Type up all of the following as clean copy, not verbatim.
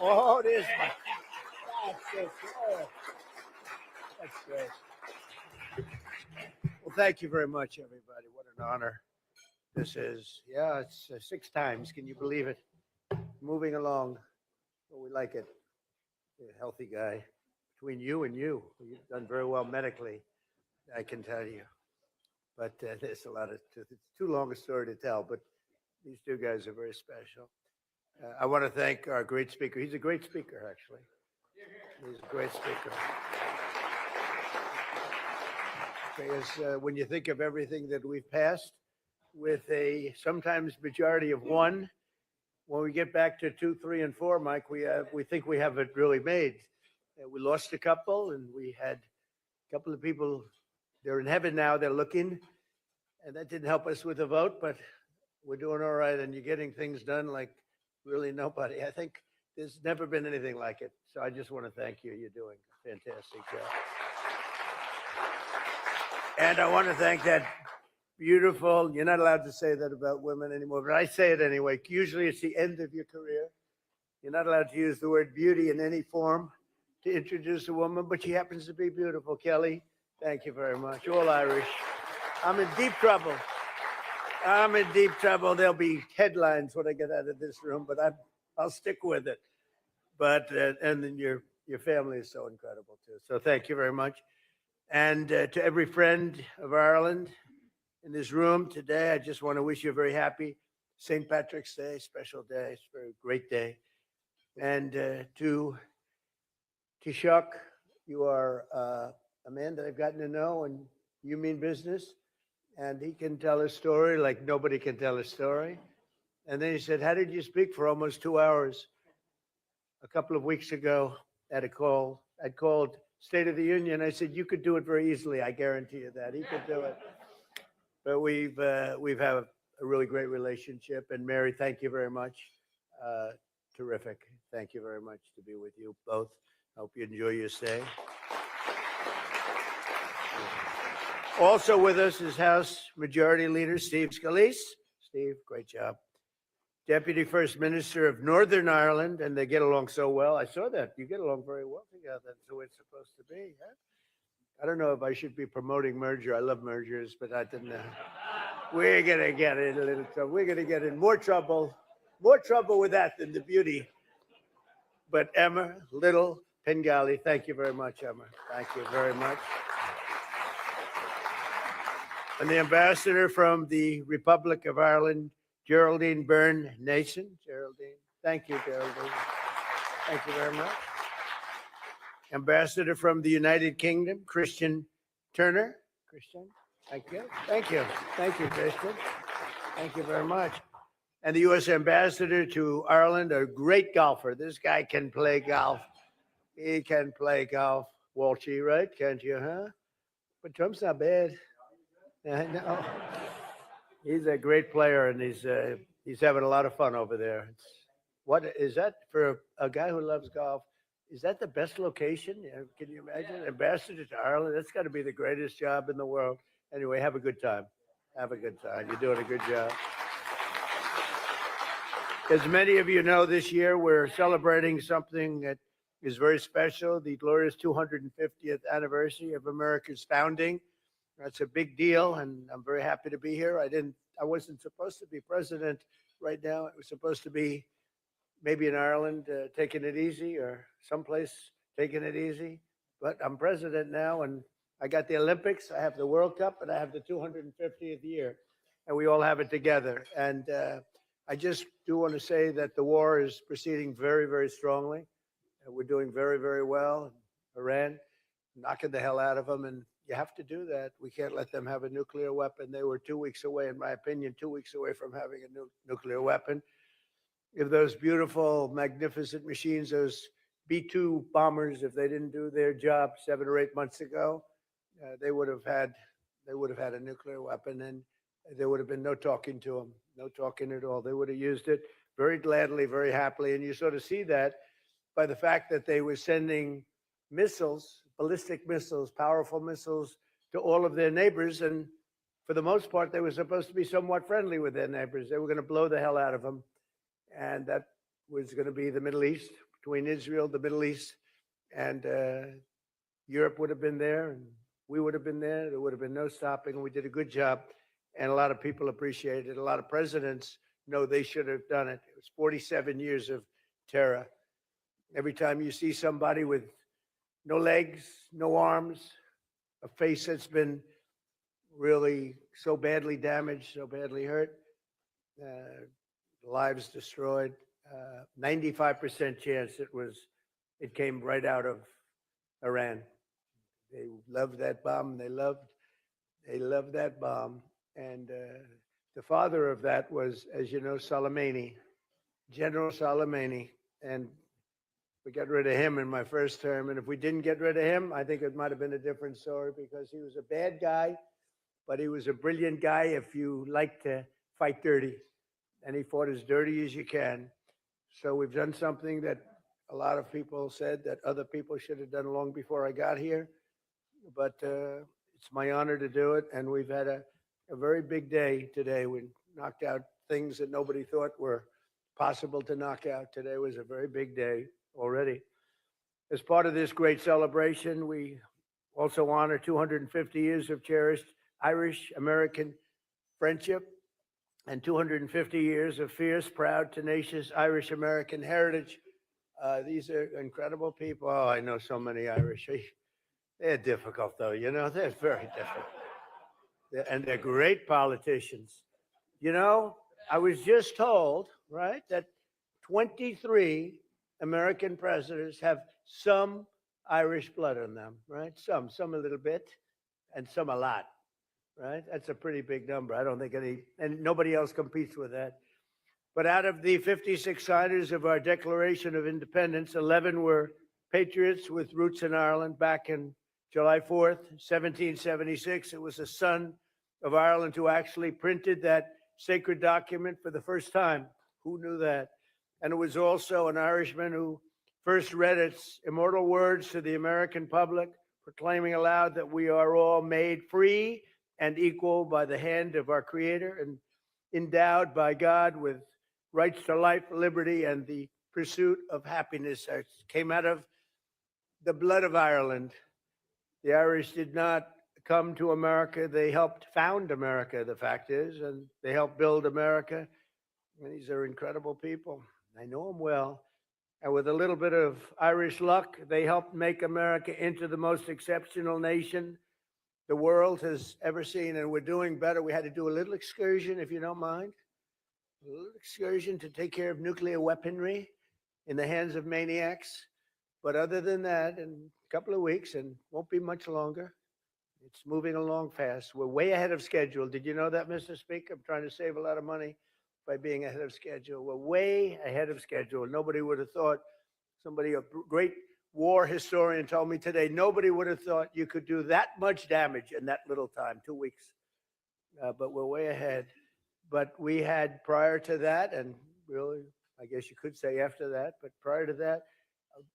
Oh, it is. That's so cool. That's great. Well, thank you very much, everybody. What an honor this is. Yeah, it's 6 times. Can you believe it? Moving along. Well, we like it. You're a healthy guy. Between you and you, you've done very well medically, I can tell you. But there's a lot of, it's too long a story to tell, but these two guys are very special. I want to thank our great speaker. He's a great speaker, actually. He's a great speaker. Because when you think of everything that we've passed with a sometimes majority of one, when we get back to 2, 3, and 4, Mike, we think we have it really made. We lost a couple, and we had a couple of people. They're in heaven now. They're looking, and that didn't help us with the vote, but we're doing all right, and you're getting things done like really nobody. I think there's never been anything like it. So I just want to thank you. You're doing a fantastic job. And I want to thank that beautiful, you're not allowed to say that about women anymore, but I say it anyway. Usually it's the end of your career. You're not allowed to use the word beauty in any form to introduce a woman, but she happens to be beautiful. Kelly, thank you very much. All Irish. I'm in deep trouble. I'm in deep trouble. There'll be headlines when I get out of this room, but I'll stick with it. But and then your family is so incredible too. So thank you very much. And to every friend of Ireland in this room today, I just want to wish you a very happy St. Patrick's Day, special day. It's a very great day. And to Taoiseach, you are a man that I've gotten to know, and you mean business. And he can tell a story like nobody can tell a story. And then he said, how did you speak for almost 2 hours? A couple of weeks ago at a call, I'd called State of the Union. I said, you could do it very easily. I guarantee you that. He could do it. But we've had a really great relationship. And Mary, thank you very much. Terrific. Thank you very much to be with you both. Hope you enjoy your stay. Also with us is House Majority Leader Steve Scalise. Steve, great job. Deputy First Minister of Northern Ireland, and they get along so well. I saw that. You get along very well together. That's the way it's supposed to be. Huh? I don't know if I should be promoting merger. I love mergers, but I didn't know. We're going to get in a little trouble. We're going to get in more trouble with that than the beauty. But Emma Little Pengali, thank you very much, Emma. Thank you very much. And the ambassador from the Republic of Ireland, Geraldine Byrne Nason. Geraldine, thank you, Geraldine. Thank you very much. Ambassador from the United Kingdom, Christian Turner. Christian, thank you. Thank you. Thank you, Christian. Thank you very much. And the U.S. Ambassador to Ireland, a great golfer. This guy can play golf. He can play golf. Walshy, right? Can't you, huh? But Trump's not bad. No. He's a great player, and he's having a lot of fun over there. What is that for a guy who loves golf? Is that the best location? Can you imagine? Ambassador to Ireland? That's got to be the greatest job in the world. Anyway, have a good time. Have a good time. You're doing a good job. As many of you know, this year we're celebrating something that is very special, the glorious 250th anniversary of America's founding. That's a big deal, and I'm very happy to be here. I wasn't supposed to be president right now. It was supposed to be maybe in Ireland, taking it easy, or someplace taking it easy. But I'm president now, and I got the Olympics, I have the World Cup, and I have the 250th year, and we all have it together. And I just do want to say that the war is proceeding very, very strongly. We're doing very, very well. Iran, knocking the hell out of them, and you have to do that. We can't let them have a nuclear weapon. They were 2 weeks away, in my opinion, 2 weeks away from having a nuclear weapon. If those beautiful, magnificent machines, those B-2 bombers, if they didn't do their job 7 or 8 months ago, they would have had a nuclear weapon, and there would have been no talking to them, no talking at all. They would have used it very gladly, very happily, and you sort of see that by the fact that they were sending missiles, ballistic missiles, powerful missiles to all of their neighbors. And for the most part, they were supposed to be somewhat friendly with their neighbors. They were going to blow the hell out of them. And that was going to be the Middle East, between Israel, the Middle East, and Europe would have been there, and we would have been there. There would have been no stopping. We did a good job, and a lot of people appreciated it. A lot of presidents know they should have done it. It was 47 years of terror. Every time you see somebody with no legs, no arms, a face that's been really so badly damaged, so badly hurt, lives destroyed, 95% chance it came right out of Iran. They loved that bomb. They loved that bomb. And the father of that was, as you know, Soleimani, General Soleimani. And we got rid of him in my first term. And if we didn't get rid of him, I think it might have been a different story, because he was a bad guy, but he was a brilliant guy if you like to fight dirty. And he fought as dirty as you can. So we've done something that a lot of people said that other people should have done long before I got here. But it's my honor to do it. And we've had a very big day today. We knocked out things that nobody thought were possible to knock out. Today was a very big day already. As part of this great celebration, we also honor 250 years of cherished Irish-American friendship and 250 years of fierce, proud, tenacious Irish-American heritage. These are incredible people. Oh, I know so many Irish. They're difficult, though, you know, they're very difficult. And they're great politicians. You know, I was just told, right, that 23 American presidents have some Irish blood in them, right? Some a little bit, and some a lot, right? That's a pretty big number. I don't think and nobody else competes with that. But out of the 56 signers of our Declaration of Independence, 11 were patriots with roots in Ireland back in July 4th, 1776. It was a son of Ireland who actually printed that sacred document for the first time. Who knew that? And it was also an Irishman who first read its immortal words to the American public, proclaiming aloud that we are all made free and equal by the hand of our Creator and endowed by God with rights to life, liberty, and the pursuit of happiness. That came out of the blood of Ireland. The Irish did not come to America. They helped found America, the fact is, and they helped build America. And these are incredible people. I know them well. And with a little bit of Irish luck, they helped make America into the most exceptional nation the world has ever seen. And we're doing better. We had to do a little excursion, if you don't mind, a little excursion to take care of nuclear weaponry in the hands of maniacs. But other than that, in a couple of weeks, and won't be much longer, it's moving along fast. We're way ahead of schedule. Did you know that, Mr. Speaker? I'm trying to save a lot of money by being ahead of schedule. We're way ahead of schedule. Nobody would have thought, a great war historian told me today, nobody would have thought you could do that much damage in that little time, 2 weeks. But we're way ahead. But we had prior to that, and really, I guess you could say after that, but prior to that,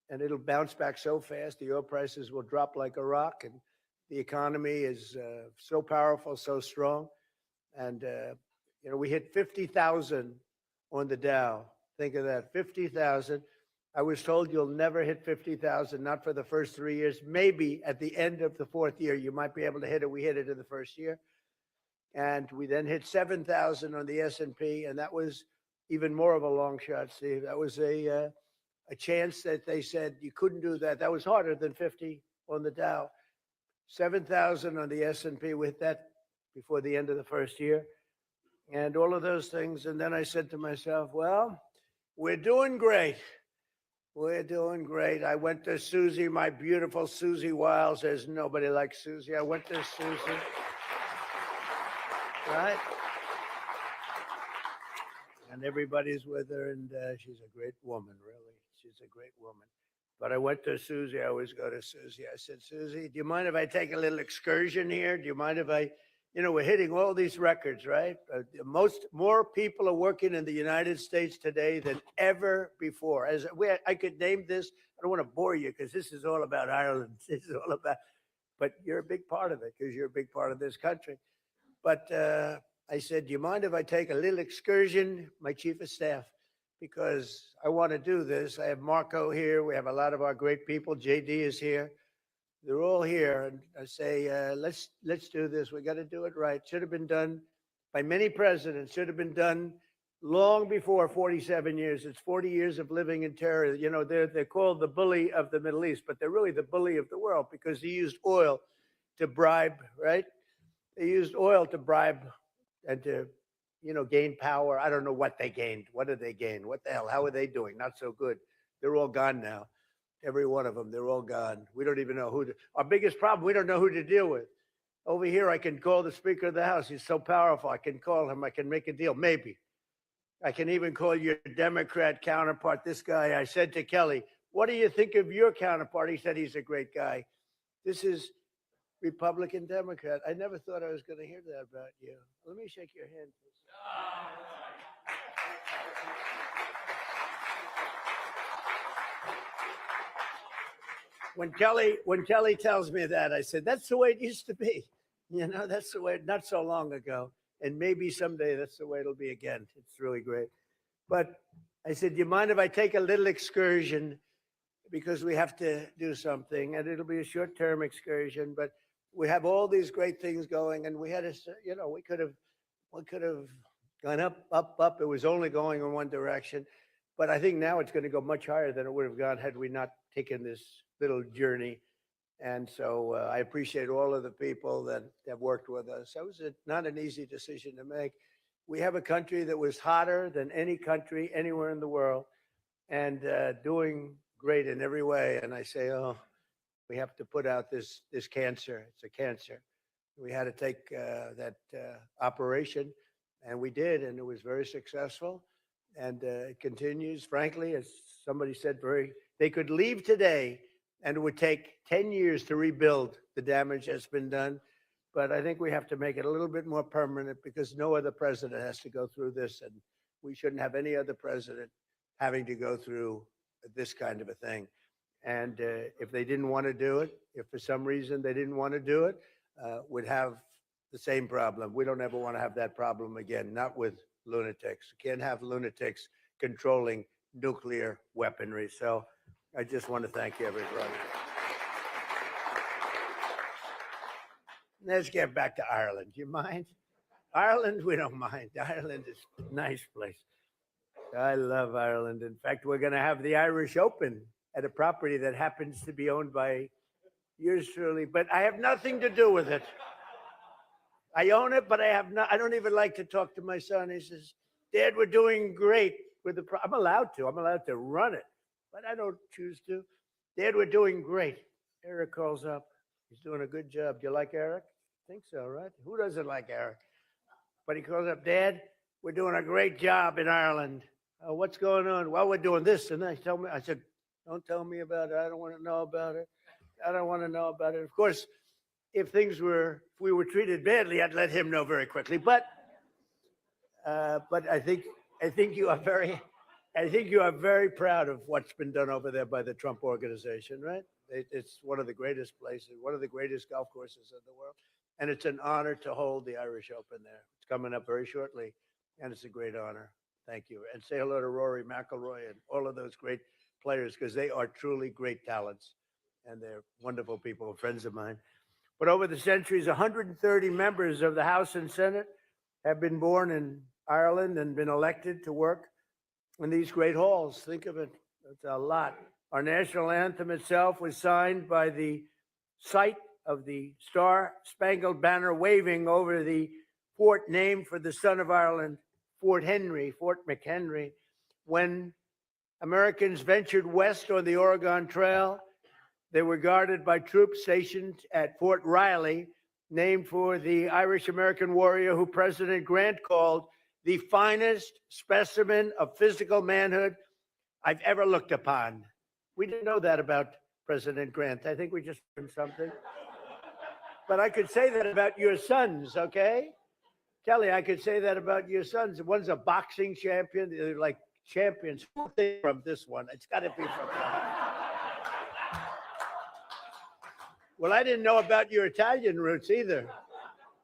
and it'll bounce back so fast, the oil prices will drop like a rock, and the economy is so powerful, so strong. And, you know, we hit 50,000 on the Dow. Think of that, 50,000. I was told you'll never hit 50,000, not for the first 3 years. Maybe at the end of the fourth year, you might be able to hit it. We hit it in the first year. And we then hit 7,000 on the S&P, and that was even more of a long shot, Steve. That was a chance that they said you couldn't do that. That was harder than 50 on the Dow. 7,000 on the S&P. We hit that before the end of the first year. And all of those things. And then I said to myself, well, we're doing great. We're doing great. I went to Susie, my beautiful Susie Wiles. There's nobody like Susie. I went to Susie. Right? And everybody's with her, and she's a great woman, really. She's a great woman. But I went to Susie. I always go to Susie. I said, Susie, do you mind if I take a little excursion here? Do you mind if I, you know, we're hitting all these records, right? More people are working in the United States today than ever before. I could name this. I don't want to bore you because this is all about Ireland. This is all about, but you're a big part of it because you're a big part of this country. But I said, do you mind if I take a little excursion? My chief of staff because I want to do this. I have Marco here. We have a lot of our great people. JD is here. They're all here, and I say, let's do this. We got to do it right. Should have been done by many presidents. Should have been done long before 47 years. It's 40 years of living in terror. You know, they're called the bully of the Middle East, but they're really the bully of the world because he used oil to bribe, right? They used oil to bribe and to, gain power. I don't know what they gained. What did they gain? What the hell? How are they doing? Not so good. They're all gone now. Every one of them, they're all gone. We don't even know who our biggest problem, we don't know who to deal with. Over here, I can call the Speaker of the House. He's so powerful. I can call him. I can make a deal. Maybe. I can even call your Democrat counterpart, this guy. I said to Kelly, what do you think of your counterpart? He said he's a great guy. This is Republican, Democrat. I never thought I was going to hear that about you. Let me shake your hand, please. When Kelly tells me that, I said, that's the way it used to be. That's the way, not so long ago. And maybe someday that's the way it'll be again. It's really great. But I said, do you mind if I take a little excursion? Because we have to do something. And it'll be a short-term excursion. But we have all these great things going. And we had we could have gone up. It was only going in one direction. But I think now it's going to go much higher than it would have gone had we not taken this little journey. And so I appreciate all of the people that have worked with us. That was not an easy decision to make. We have a country that was hotter than any country anywhere in the world and doing great in every way. And I say, we have to put out this cancer. It's a cancer. We had to take that operation, and we did, and it was very successful. And it continues, frankly, as somebody said, they could leave today and it would take 10 years to rebuild the damage that's been done. But I think we have to make it a little bit more permanent because no other president has to go through this. And we shouldn't have any other president having to go through this kind of a thing. And if they didn't want to do it, if for some reason they didn't want to do it, we'd have the same problem. We don't ever want to have that problem again, not with lunatics. You can't have lunatics controlling nuclear weaponry. So I just want to thank everybody. Let's get back to Ireland. Do you mind? Ireland, we don't mind. Ireland is a nice place. I love Ireland. In fact, we're going to have the Irish Open at a property that happens to be owned by yours truly, but I have nothing to do with it. I own it, but I don't even like to talk to my son. He says, Dad, we're doing great with the I'm allowed to run it, but I don't choose to. Dad, we're doing great. Eric calls up. He's doing a good job. Do you like Eric? I think so, right? Who doesn't like Eric? But he calls up, Dad, we're doing a great job in Ireland. What's going on? Well, we're doing this and that. I said, don't tell me about it. I don't want to know about it. I don't want to know about it. Of course, if we were treated badly, I'd let him know very quickly. But I think you are very proud of what's been done over there by the Trump organization, right? It's one of the greatest places, one of the greatest golf courses in the world. And it's an honor to hold the Irish Open there. It's coming up very shortly, and it's a great honor. Thank you. And say hello to Rory McIlroy and all of those great players, because they are truly great talents, and they're wonderful people, friends of mine. But over the centuries, 130 members of the House and Senate have been born in Ireland and been elected to work in these great halls. Think of it. That's a lot. Our national anthem itself was signed by the sight of the Star-Spangled Banner waving over the fort named for the son of Ireland, Fort McHenry. When Americans ventured west on the Oregon Trail, they were guarded by troops stationed at Fort Riley, named for the Irish-American warrior who President Grant called the finest specimen of physical manhood I've ever looked upon. We didn't know that about President Grant. I think we just learned something. But I could say that about your sons, okay? Kelly, I could say that about your sons. One's a boxing champion. They're like champions. From this one. It's got to be from them. Well, I didn't know about your Italian roots either.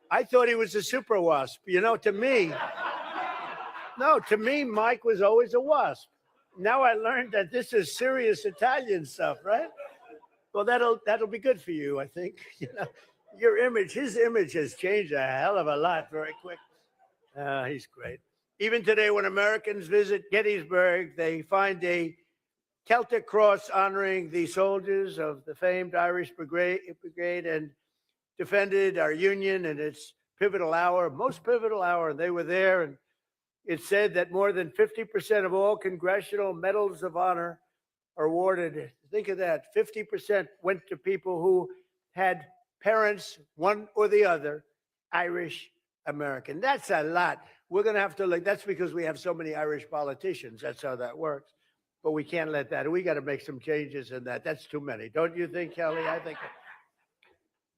I thought he was a super wasp. You know, to me, No, to me, Mike was always a wasp. Now I learned that this is serious Italian stuff, right? Well, that'll be good for you, I think. You know, your image, his image has changed a hell of a lot very quick. He's great. Even today, when Americans visit Gettysburg, they find a Celtic cross honoring the soldiers of the famed Irish Brigade and defended our Union in its pivotal hour, most pivotal hour. And they were there. And it said that more than 50% of all congressional medals of honor are awarded. Think of that. 50% went to people who had parents, one or the other, Irish American. That's a lot. We're going to have to look. That's because we have so many Irish politicians. That's how that works. But we can't let that. We got to make some changes in that. That's too many. Don't you think, Kelly? I think.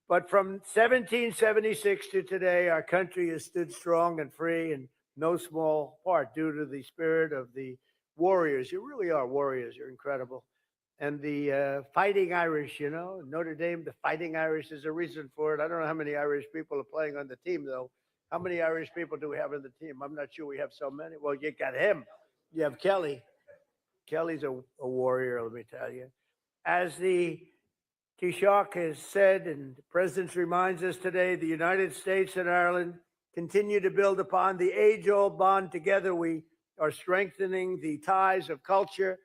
But from 1776 to today, our country has stood strong and free, in no small part due to the spirit of the warriors. You really are warriors. You're incredible. And the Fighting Irish, you know, Notre Dame, the Fighting Irish, is a reason for it. I don't know how many Irish people are playing on the team, though. How many Irish people do we have on the team? I'm not sure we have so many. Well, you got him. You have Kelly. Kelly's a warrior, let me tell you. As the Taoiseach has said, and the President reminds us today, the United States and Ireland continue to build upon the age-old bond together. We are strengthening the ties of culture.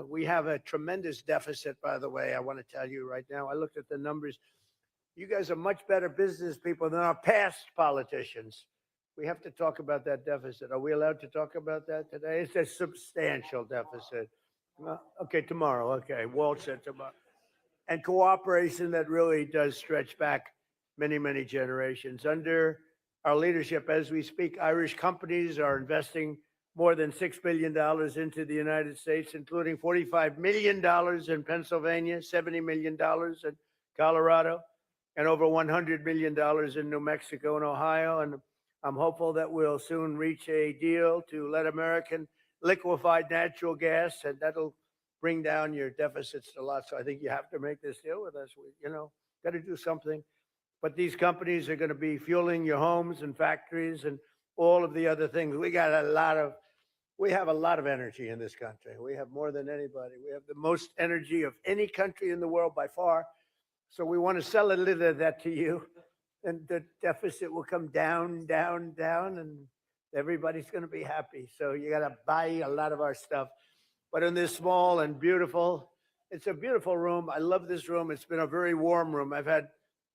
We have a tremendous deficit, by the way, I want to tell you right now. I looked at the numbers. You guys are much better business people than our past politicians. We have to talk about that deficit. Are we allowed to talk about that today? It's a substantial deficit. Okay, tomorrow. Okay, Walt said tomorrow. And cooperation that really does stretch back many, many generations. Under our leadership, as we speak, Irish companies are investing more than $6 billion into the United States, including $45 million in Pennsylvania, $70 million in Colorado, and over $100 million in New Mexico and Ohio. And I'm hopeful that we'll soon reach a deal to let American liquefied natural gas, and that'll bring down your deficits a lot. So I think you have to make this deal with us. We, got to do something. But these companies are going to be fueling your homes and factories and all of the other things. We have a lot of energy in this country. We have more than anybody. We have the most energy of any country in the world by far. So we want to sell a little of that to you. And the deficit will come down, down, down, and everybody's going to be happy. So you got to buy a lot of our stuff. But in this small and beautiful, it's a beautiful room. I love this room. It's been a very warm room. I've had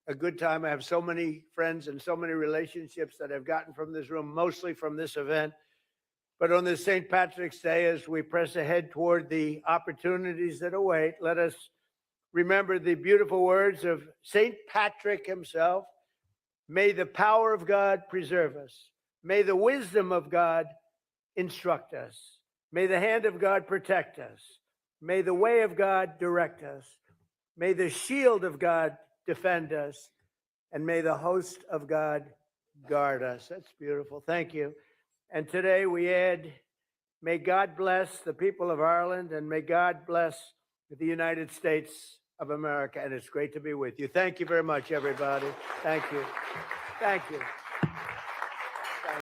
a good time. I have so many friends and so many relationships that I've gotten from this room, mostly from this event. But on this St. Patrick's Day, as we press ahead toward the opportunities that await, let us remember the beautiful words of St. Patrick himself. May the power of God preserve us. May the wisdom of God instruct us. May the hand of God protect us. May the way of God direct us. May the shield of God defend us. And may the host of God guard us. That's beautiful. Thank you. And today we add, may God bless the people of Ireland, and may God bless the United States of America. And it's great to be with you. Thank you very much, everybody. Thank you. Thank you.